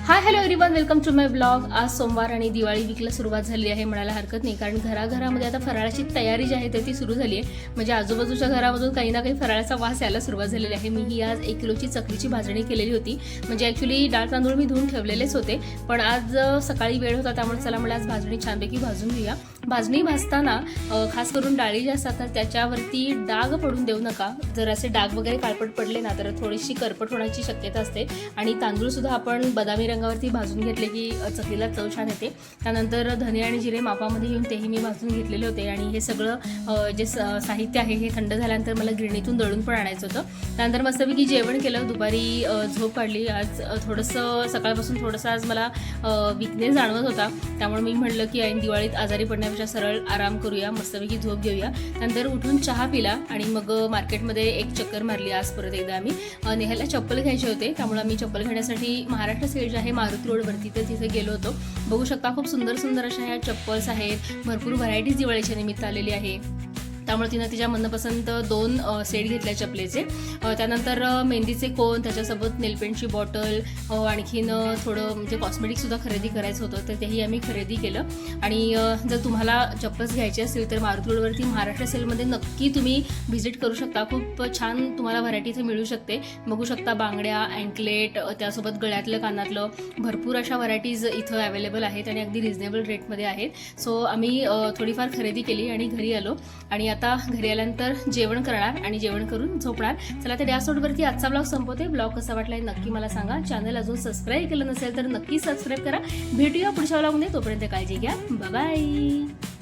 High hello everyone, welcome to my blog. आज सोमवार आणि दिवाळी वीकला सुरुवात झाली आहे म्हणायला हरकत नाही, कारण घराघरामध्ये आता फराळाची तयारी जी आहे ती सुरू झाली आहे। म्हणजे आजूबाजूच्या घरामधून काही ना काही फराळाचा वास यायला सुरुवात झालेली आहे। मी ही आज 1 किलोची चकलीची भाजणी केलेली होती। म्हणजे ॲक्च्युली डाळ तांदूळ मी धुवून ठेवलेलेच होते, पण आज सकाळी वेळ होता त्यामुळे चला मला आज भाजणी छानपैकी भाजून घेऊया। भाजणी भाजताना खास करून डाळी ज्या असतात तर त्याच्यावरती डाग पडून देऊ नका। जर असे डाग वगैरे काळपट पडले ना तर थोडीशी करपट होण्याची शक्यता असते। आणि तांदूळ सुद्धा आपण बदामी रंगावरती भाजून घेतले की चकलीला चव छान येते। त्यानंतर धने आणि जिरे मापामध्ये घेऊन तेही मी भाजून घेतलेले होते। आणि हे सगळं जे साहित्य आहे हे थंड झाल्यानंतर मला गिरणीतून दळून पण आणायचं होतं। त्यानंतर मस्तपैकी जेवण केलं, दुपारी झोप काढली। आज थोडंसं सकाळपासून थोडंसं आज मला वीकनेस जाणवत होता, त्यामुळे मी म्हटलं की ऐन दिवाळीत आजारी पडण्यापेक्षा सरळ आराम करूया, मस्तपैकी झोप घेऊया। त्यानंतर उठून चहा पिला आणि मग मार्केटमध्ये एक चक्कर मारली। आज परत एकदा आम्ही नेहाला चप्पल घ्यायचे होते, त्यामुळे आम्ही चप्पल घेण्यासाठी महाराष्ट्र सेल जे आहे मारुती रोडवरती तर तिथे गेलो होतो। बघू शकता खूप सुंदर सुंदर अशा ह्या चप्पल्स आहेत। भरपूर व्हरायटीज दिवाळीच्या निमित्त आलेली आहे, त्यामुळे तिनं तिच्या मनपसंत 2 सेट घेतल्या चपलेचे। त्यानंतर मेहंदीचे कोन, त्याच्यासोबत नेलपेंटची बॉटल, आणखीन थोडं म्हणजे कॉस्मेटिकसुद्धा खरेदी करायचं होतं, तर तेही आम्ही खरेदी केलं। आणि जर तुम्हाला चप्पल्स घ्यायचे असतील तर मारुती रोडवरती महाराष्ट्र सेलमध्ये नक्की तुम्ही व्हिजिट करू शकता। खूप छान तुम्हाला व्हरायटी इथे मिळू शकते। बघू शकता बांगड्या, अँकलेट, त्यासोबत गळ्यातलं कानातलं भरपूर अशा व्हरायटीज इथं अवेलेबल आहेत आणि अगदी रिजनेबल रेटमध्ये आहेत। सो आम्ही थोडीफार खरेदी केली आणि घरी आलो आणि आता घरी आल्यानंतर जेवण करणार आणि जेवण करून झोपणार। चला तर या सोडवरती आजचा ब्लॉग संपवते। ब्लॉग कसा वाटलाय नक्की मला सांगा। चॅनल अजून सबस्क्राईब केलं नसेल तर नक्की सबस्क्राईब करा। भेटूया पुढच्या ब्लॉगमध्ये, तोपर्यंत काळजी घ्या, बाय बाय।